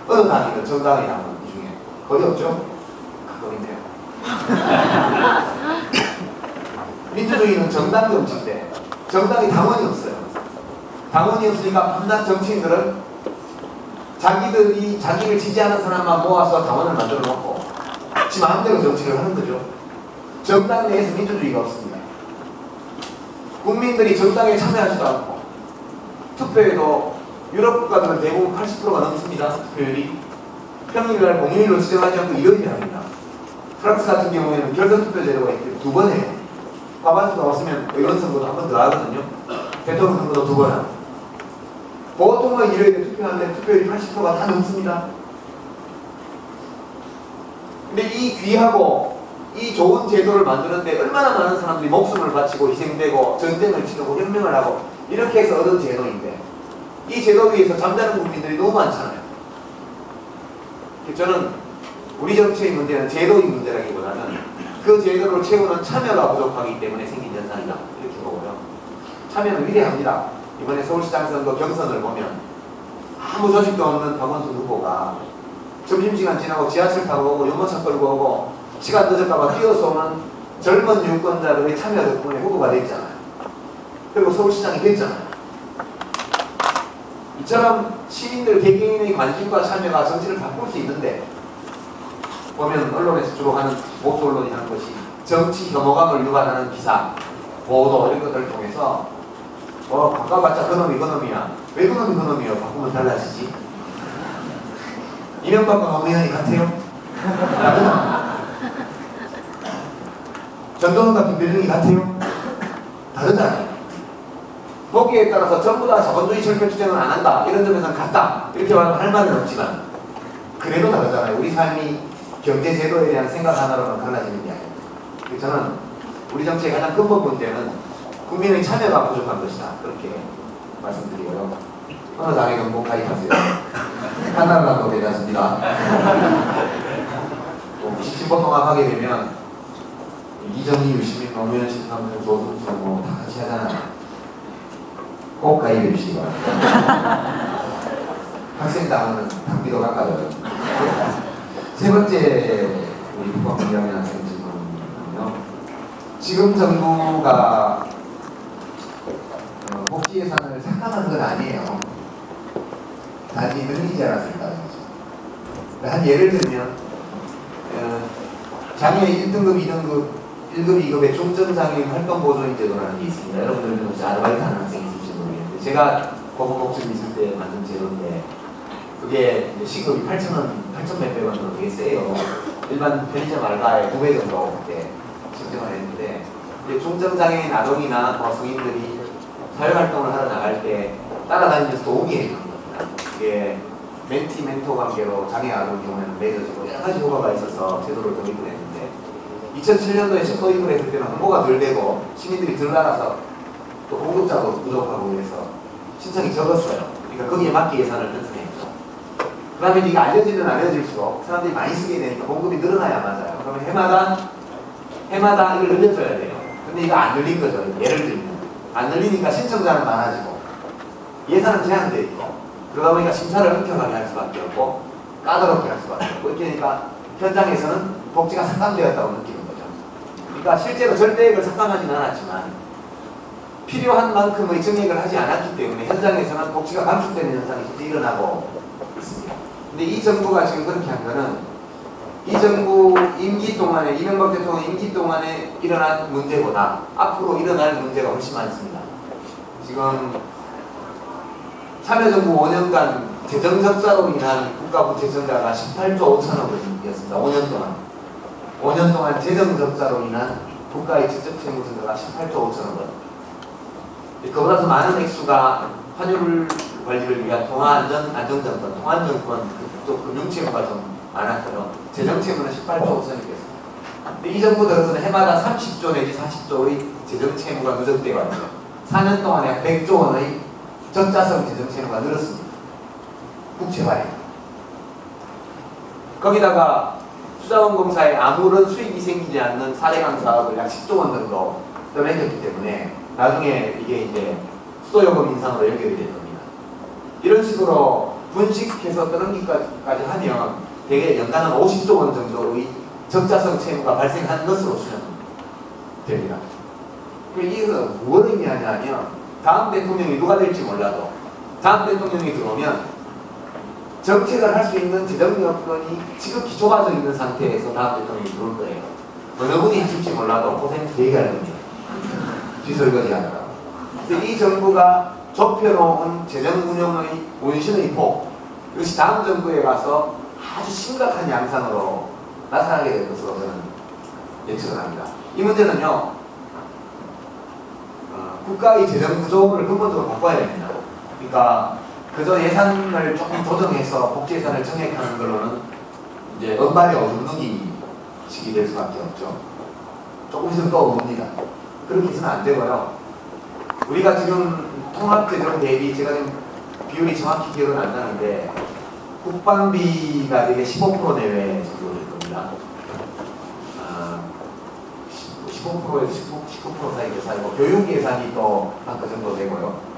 어느 당이든 정당이 나오는 이 중에 거의 없죠? 가끔인데요. 민주주의는 정당 정치인데 정당이 당원이 없어요. 당원이 없으니까 밤낮 정치인들은 자기들이 자기를 지지하는 사람만 모아서 당원을 만들어 놓고 지 마음대로 정치를 하는 거죠. 정당 내에서 민주주의가 없습니다. 국민들이 정당에 참여하지도 않고 투표에도 유럽 국가들은 대부분 80%가 넘습니다. 투표율이. 평일날 공휴일로 지정하지 않고 일요일에 합니다. 프랑스 같은 경우에는 결선 투표 제도가 있기 때문에 2번 해요. 과반수가 없으면 의원 선거도 한 번 더 하거든요. 대통령 선거도 2번 합니다. 보통은 일요일에 투표하는데 투표율이 80%가 다 넘습니다. 근데 이 귀하고 이 좋은 제도를 만드는데 얼마나 많은 사람들이 목숨을 바치고 희생되고 전쟁을 치르고 혁명을 하고 이렇게 해서 얻은 제도인데 이 제도 위에서 잠자는 국민들이 너무 많잖아요. 저는 우리 정치의 문제는 제도의 문제라기보다는 그 제도를 채우는 참여가 부족하기 때문에 생긴 현상이다. 이렇게 보고요. 참여는 위대합니다. 이번에 서울시장 선거 경선을 보면 아무 조직도 없는 박원순 후보가 점심시간 지나고 지하철 타고 오고 유모차 끌고 오고 시간 늦을까봐 뛰어서 오는 젊은 유권자들의 참여 덕분에 후보가 됐잖아요. 그리고 서울시장이 됐잖아요. 이처럼 시민들 개개인의 관심과 참여가 정치를 바꿀 수 있는데 보면 언론에서 주로 하는 보수 언론이 하는 것이 정치 혐오감을 유발하는 기사, 보도 이런 것들을 통해서 바꿔봤자 그놈이 그놈이야. 왜 그놈이 그놈이야? 바꾸면 달라지지. 이명박과 노무현이 같아요? 전두환과 김대중이 같아요? 다르잖아요. 거기에 따라서 전부 다 자본주의 철폐투쟁은 안 한다. 이런 점에서는 같다. 이렇게 할 말은 없지만 그래도 다르잖아요. 우리 삶이 경제제도에 대한 생각 하나로는 달라지는 게 아니에요. 저는 우리 정치의 가장 근본 문제는 국민의 참여가 부족한 것이다. 그렇게 말씀드리고요. 어느 당에는 꼭 가입하세요. 한나라도 괜찮습니다. 진보 통합하게 되면 이정희, 유시민, 노무현, 신상문, 조승수 다 같이 하잖아요. 꼭 가입해 주시기 바랍니다. 학생당은 당비도 깎아줘요. 세 번째 우리 북한민주당의 학생 질문은요. 지금 정부가 복지 예산을 삭감한 건 아니에요. 단지 늘리지 않았을까. 한 예를 들면 장애 1등급, 2등급, 1급, 2급의 중증장애인 활동보조인 제도라는 게 있습니다. 여러분들은 혹시 아르바이트 하는 학생이 있을지 모르겠는데 제가 고급복지를 있을 때 만든 제도인데 그게 시급이 8,000원, 8,100원 정도 되게 세요. 일반 편의점 알바의 2배 정도 그때 측정을 했는데 중증장애인 아동이나 성인들이 사회활동을 하러 나갈 때 따라다니면서 도움이 해주는 겁니다. 그게 멘티, 멘토 관계로 장애 아동 경우에는 맺어지고 여러 가지 효과가 있어서 제도를 도입을 했는데 2007년도에 첫 도입을 했을 때는 홍보가 덜 되고 시민들이 덜 알아서 또 공급자도 부족하고 그래서 신청이 적었어요. 그러니까 거기에 맞게 예산을 편성했죠. 그 다음에 이게 알려지면 알려질수록 사람들이 많이 쓰게 되니까 공급이 늘어나야 맞아요. 그러면 해마다 이걸 늘려줘야 돼요. 근데 이거 안 늘린 거죠. 예를 들면 안 늘리니까 신청자는 많아지고 예산은 제한되어 있고 그러다 보니까 심사를 엄격하게 할 수밖에 없고 까다롭게 할 수밖에 없고 이렇게 하니까 현장에서는 복지가 삭감되었다고 느끼는 거죠. 그러니까 실제로 절대액을 삭감하지는 않았지만 필요한 만큼의 증액을 하지 않았기 때문에 현장에서는 복지가 감축되는 현상이 실제 일어나고 있습니다. 근데 이 정부가 지금 그렇게 한 거는 이 정부 임기 동안에 이명박 대통령 임기 동안에 일어난 문제보다 앞으로 일어날 문제가 훨씬 많습니다. 지금 참여정부 5년간 재정적자로 인한 국가부채전가가 18조 5천억원이었습니다. 5년 동안. 5년 동안 재정적자로 인한 국가의 직접채무증가가 18조 5천억원. 그보다 더 많은 액수가 환율 관리를 위한 통화안전정권, 통화안정권 그쪽 금융채무가 좀 많았고요. 재정채무는 18조 5천억이었습니다. 근데 이 정부 들어서는 해마다 30조 내지 40조의 재정채무가 누적되어 왔죠. 4년 동안에 100조 원의 적자성 재정채무가 늘었습니다. 국채화에. 거기다가 수자원공사에 아무런 수익이 생기지 않는 사대강 사업을 약 10조 원 정도 떠넘겼기 때문에 나중에 이게 이제 수도요금 인상으로 연결이 될 겁니다. 이런 식으로 분식해서 떠넘기까지 하면 대개 연간 한 50조 원 정도의 적자성 채무가 발생하는 것으로 수령됩니다. 이것은 뭘 의미하냐면 다음 대통령이 누가 될지 몰라도 다음 대통령이 들어오면 정책을 할 수 있는 재정 여건이 지극히 좁아져 있는 상태에서 다음 대통령이 들어올 거예요. 어느 분이 하실지 몰라도 고생 되게 할 겁니다. 뒤설거지 하느라. 그래서 이 정부가 좁혀놓은 재정 운영의 원신의 폭, 이것이 다음 정부에 가서 아주 심각한 양상으로 나타나게 될 것으로 저는 예측을 합니다. 이 문제는요, 국가의 재정 구조를 근본적으로 바꿔야 됩니다. 그러니까 그저 예산을 조금 조정해서 복지 예산을 정액하는 걸로는 이제 은발의 어둠누기식이 될 수밖에 없죠. 조금 있으면 또 옵니다. 그렇게 해서는 안 되고요. 우리가 지금 통합재정 대비 제가 지금 비율이 정확히 기억은 안 나는데 국방비가 되게 15% 내외 정도 될 겁니다. 15%에서 19% 사이 사이고 교육 예산이 또 한 그 정도 되고요.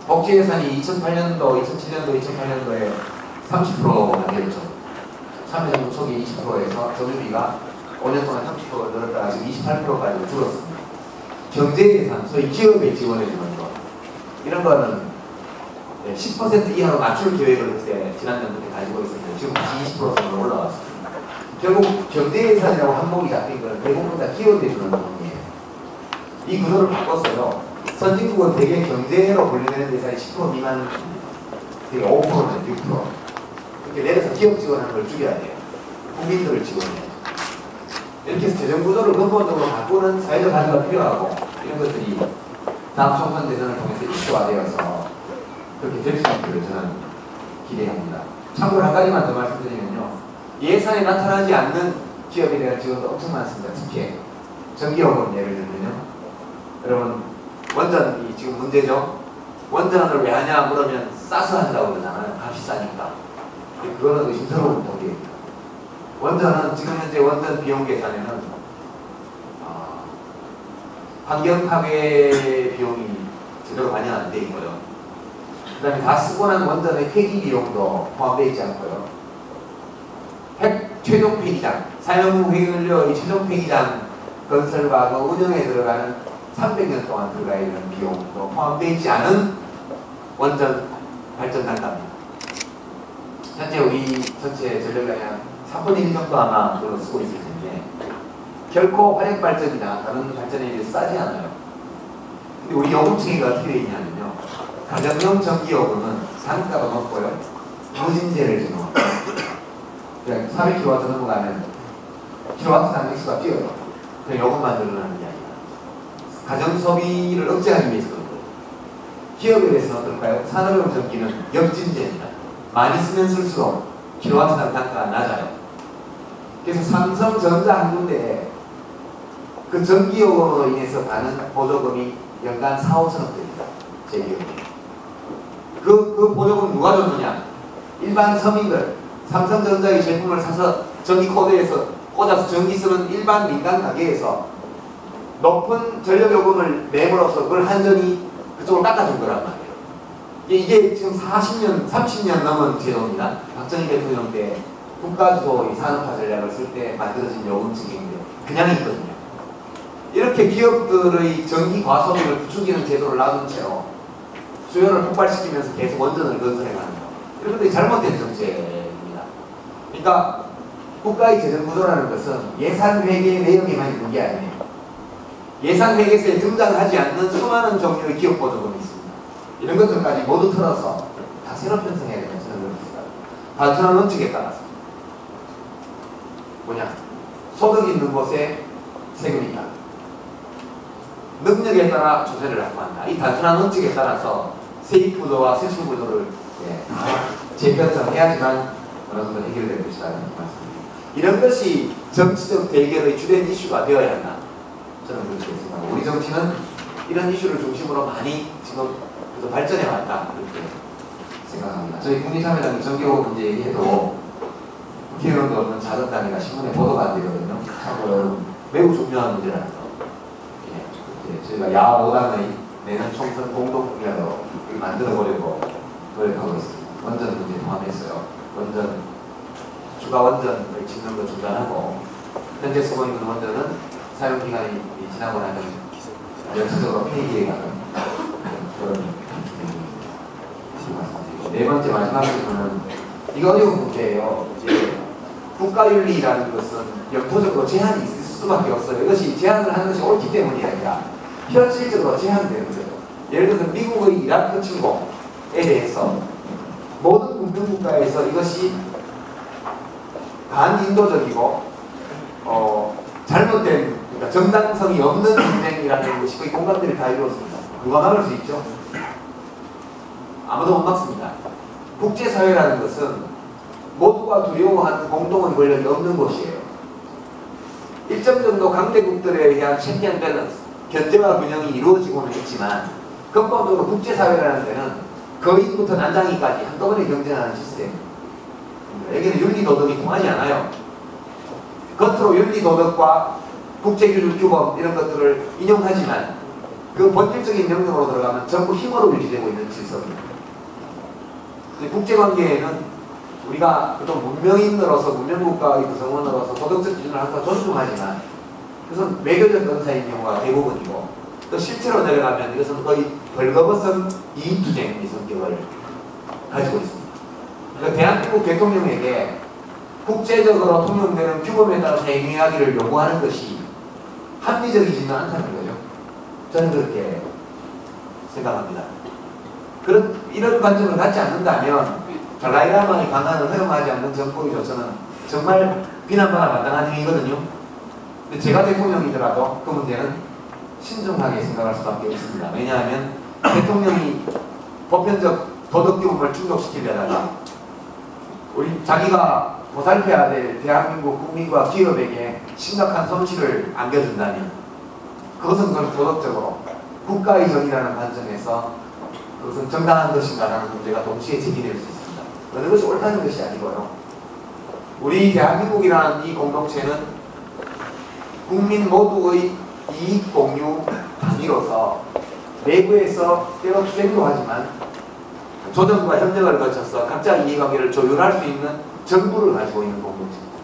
복지 예산이 2008년도, 2007년도, 2008년도에 30%가 되었죠. 참여정부 초기 20%에서 정유비가 5년 동안 30% 늘었다가 지금 28%까지 줄었습니다. 경제 예산, 소위 기업에 지원해주는 것, 이런 거는 10% 이하로 낮출 계획을 그때 지난 년도에 가지고 있었는데 지금 다시 20% 정도 올라왔습니다. 결국 경제 예산이라고 한목이 잡힌 건 대부분 다 기업에 주는 돈이에요. 이 구조를 바꿨어요. 선진국은 대개 경제로 분류되는 예산이 10% 미만, 되게 5%는 6%. 이렇게 내려서 기업 지원하는 걸 줄여야 돼요. 국민들을 지원해요. 이렇게 해서 재정 구조를 근본적으로 바꾸는 사회적 합의가 필요하고 이런 것들이 다음 총선 대선을 통해서 이슈화되어서 그렇게 될 수 있기를 저는 기대합니다. 참고로 한 가지만 더 말씀드리면요. 예산에 나타나지 않는 기업에 대한 지원도 엄청 많습니다. 특히 전기요금 예를 들면요. 여러분 원전이 지금 문제죠. 원전을 왜 하냐 그러면 싸서 한다고 그러잖아요. 값이 싸니까. 그거는 의심스러운 동기입니다. 원전은 지금 현재 원전 비용 계산에는 환경 파괴 비용이 제대로 반영 안 돼 있고요. 그 다음에 다 쓰고 난 원전의 폐기 비용도 포함되어 있지 않고요. 최종 폐기장, 사용후 폐기연료의 최종 폐기장 건설과 그 운영에 들어가는 300년 동안 들어가야 되는 비용도 포함되어 있지 않은 원전 발전 단가입니다. 현재 우리 전체 전력량의 한 3분의 1 정도 아마 그걸 쓰고 있을 텐데 결코 화력 발전이나 다른 발전에 비해 싸지 않아요. 근데 우리 요금체계가 어떻게 되어 있냐면요. 가정용 전기요금은 상가가 높고요. 무진제를 적용합니다. 400kW 넘어가면 킬로와트당 액수가 뛰어요. 그 요금만 늘어나는 게 아니라 가정 소비를 억제하기 위해서 그런 거예요. 기업에 대해서는 어떨까요? 산업용 전기는 역진제입니다. 많이 쓰면 쓸수록 킬로와트당 단가가 낮아요. 그래서 삼성전자 한 군데에 그 전기요금으로 인해서 받는 보조금이 연간 4, 5천억 됩니다. 제 기업이. 그 보조금 누가 줬느냐? 일반 서민들, 삼성전자의 제품을 사서 전기 코드에서 꽂아서 전기 쓰는 일반 민간 가게에서 높은 전력요금을 내므로써 그걸 한전이 그쪽으로 깎아준 거란 말이에요. 이게 지금 40년, 30년 넘은 제도입니다. 박정희 대통령 때 국가주도의 산업화 전략을 쓸 때 만들어진 요금책인데 그냥 있거든요. 이렇게 기업들의 전기 과소비를 부추기는 제도를 놔둔 채로 수요를 폭발시키면서 계속 원전을 건설해가는 거. 이런 것들이 잘못된 정책입니다. 그러니까 국가의 재정 구조라는 것은 예산 회계 내역에만 있는 게 아니에요. 예산 회계서에 등장하지 않는 수많은 종류의 기업 보조금이 있습니다. 이런 것들까지 모두 털어서 다 새로 편성해야 되는 저는 그렇습니다. 단순한 원칙에 따라서 뭐냐? 소득 있는 곳에 세금이 있다. 능력에 따라 조세를 하고 한다. 이 단순한 원칙에 따라서 세입 구조와 세출 구조를 재편성해야지만 어느 정도 해결될 것이라는 말씀입니다. 이런 것이 정치적 대결의 주된 이슈가 되어야 한다. 저는 그렇게 생각합니다. 우리 정치는 이런 이슈를 중심으로 많이 지금 발전해 왔다. 그렇게 생각합니다. 저희 국민참여당이 전기요금 문제 얘기해도 국회의원도 없는 작은 당이라 신문에 보도가 안 되거든요. 참고로 매우 중요한 문제라는 거. 저희가 야 5당의 내년 총선 공동 공약으로 만들어 보려고 노력하고 있습니다. 원전 문제 포함했어요. 원전 추가 원전을 짓는 거 중단하고 현재 쓰고 있는 원전은 사용 기간이 지나고 나면 연체적으로 폐기에 가는 그런 말씀드리고, 네 번째 마지막으로는 이거 어려운 문제예요. 이제 국가윤리라는 것은 영토적으로 제한이 있을 수밖에 없어요. 이것이 제한을 하는 것이 옳기 때문이 아니라 현실적으로 제한되는 거죠. 예를 들어서 미국의 이라크 침공에 대해서 모든 문명국가에서 이것이 반인도적이고 잘못된, 그러니까 정당성이 없는 전쟁이라는 것이 거의 공감대를 다 이루었습니다. 누가 막을 수 있죠? 아무도 못 막습니다. 국제사회라는 것은 모두가 두려워하는 공동의 권력이 없는 곳이에요. 일정 정도 강대국들에 의한 체크 앤 밸런스, 견제와 균형이 이루어지고는 있지만 근본적으로 국제사회라는 데는 거인부터 난장이까지 한꺼번에 경쟁하는 시스템입니다. 여기는 윤리도덕이 통하지 않아요. 겉으로 윤리도덕과 국제규범 이런 것들을 인용하지만 그 본질적인 명령으로 들어가면 전부 힘으로 유지되고 있는 질서입니다. 국제관계에는 우리가 어떤 문명인으로서 문명국가의 구성원으로서 도덕적 기준을 항상 존중하지만 그것은 외교적 건사인 경우가 대부분이고, 또 실제로 내려가면 이것은 거의 벌거벗은 이익투쟁의 성격을 가지고 있습니다. 그러니까 대한민국 대통령에게 국제적으로 통용되는 규범에 따라서 행위하기를 요구하는 것이 합리적이지는 않다는 거죠. 저는 그렇게 생각합니다. 이런 관점을 갖지 않는다면 달라이라마의 방안을 허용하지 않는 정법이 조서는 정말 비난받아 마땅한 행위거든요. 근데 제가 대통령이더라도 그 문제는 신중하게 생각할 수밖에 없습니다. 왜냐하면 대통령이 보편적 도덕규범을 충족시키려다가 우리 자기가 보살펴야 될 대한민국 국민과 기업에게 심각한 손실을 안겨준다면 그것은 도덕적으로 국가의 정의라는 관점에서 그것은 정당한 것인가라는 문제가 동시에 제기될 수 있습니다. 어느 것이 옳다는 것이 아니고요. 우리 대한민국이라는 이 공동체는 국민 모두의 이익 공유 단위로서 내부에서 때로 투쟁도 하지만 조정과 협력을 거쳐서 각자 이해관계를 조율할 수 있는 정부를 가지고 있는 공동체입니다.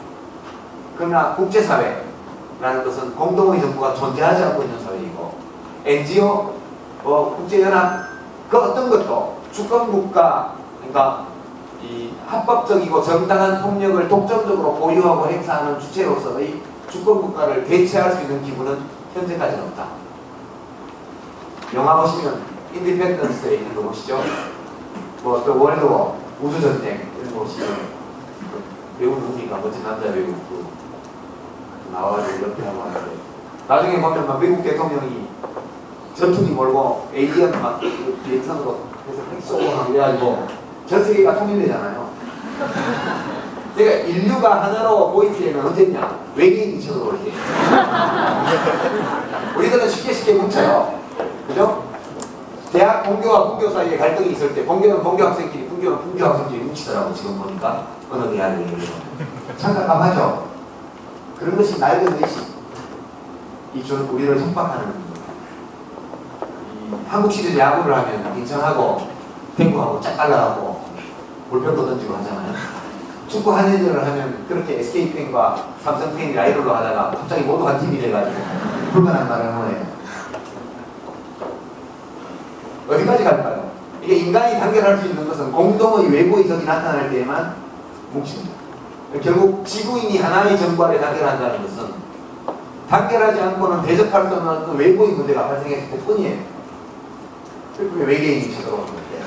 그러나 국제사회라는 것은 공동의 정부가 존재하지 않고 있는 사회이고 NGO, 국제연합 그 어떤 것도 주권국가, 그러니까 이 합법적이고 정당한 폭력을 독점적으로 보유하고 행사하는 주체로서의 주권국가를 대체할 수 있는 기구는 현재까지는 없다. 영화 보시면 인디펜던스 데이 이런 거 보시죠. 또 월드워, 우주전쟁 이런 거 보시면 배우 누굽니까? 멋진 남자 배우 나와가지고 이렇게 하고 하는데 나중에 보면 막 미국 대통령이 전투기 몰고 에이리언 막 비행선으로 해서 핵 쏘고 하고 이래가지고 전 세계가 통일되잖아요. 그러니까 인류가 하나로 모일 때는 언제냐? 외계인이 쳐들어올 때. 우리들은 쉽게 뭉쳐요. 그죠? 대학 본교와 본교 사이에 갈등이 있을 때 본교는 본교 학생끼리, fun교는 fun교 학생끼리 뭉치더라고. 지금 보니까 어느 대학을 참가감하죠. 그런 것이 낡은 의식, 우리를 속박하는 한국 시리즈 야구를 하면 인천하고 탱구하고 짝달라하고 볼펜도 던지고 하잖아요. 축구 한일전을 하면 그렇게 SK팬과 삼성팬이 라이벌로 하다가 갑자기 모두 한 팀이 돼가지고 불만한 말을 하네요. 어디까지 갈까요? 이게 인간이 단결할 수 있는 것은 공동의 외부의 적이 나타날 때에만 뭉칩니다. 결국 지구인이 하나의 정부 아래 단결한다는 것은 단결하지 않고는 대적할 수 없는 외부의 문제가 발생했을 뿐이에요. 그리고 외계인이 쳐들어오는 건데,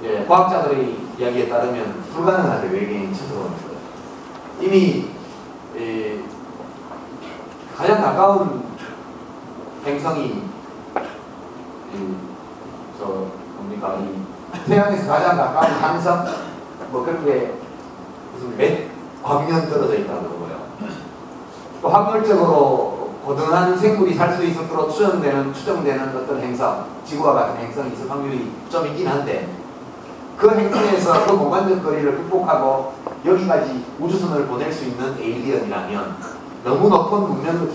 예, 과학자들의 이야기에 따르면 불가능하게 외계인이 쳐들어오는 거예요. 이미 가장 가까운 행성이 태양에서 가장 가까운 항성 그런 게 무슨 몇 광년 떨어져 있다고 그러고요. 또 확률적으로 고등한 생물이 살 수 있을 거로 추정되는 어떤 행성, 지구와 같은 행성이 있을 확률이 좀 있긴 한데 그 행성에서 그 공간적 거리를 극복하고 여기까지 우주선을 보낼 수 있는 에일리언이라면 너무 높은 문명을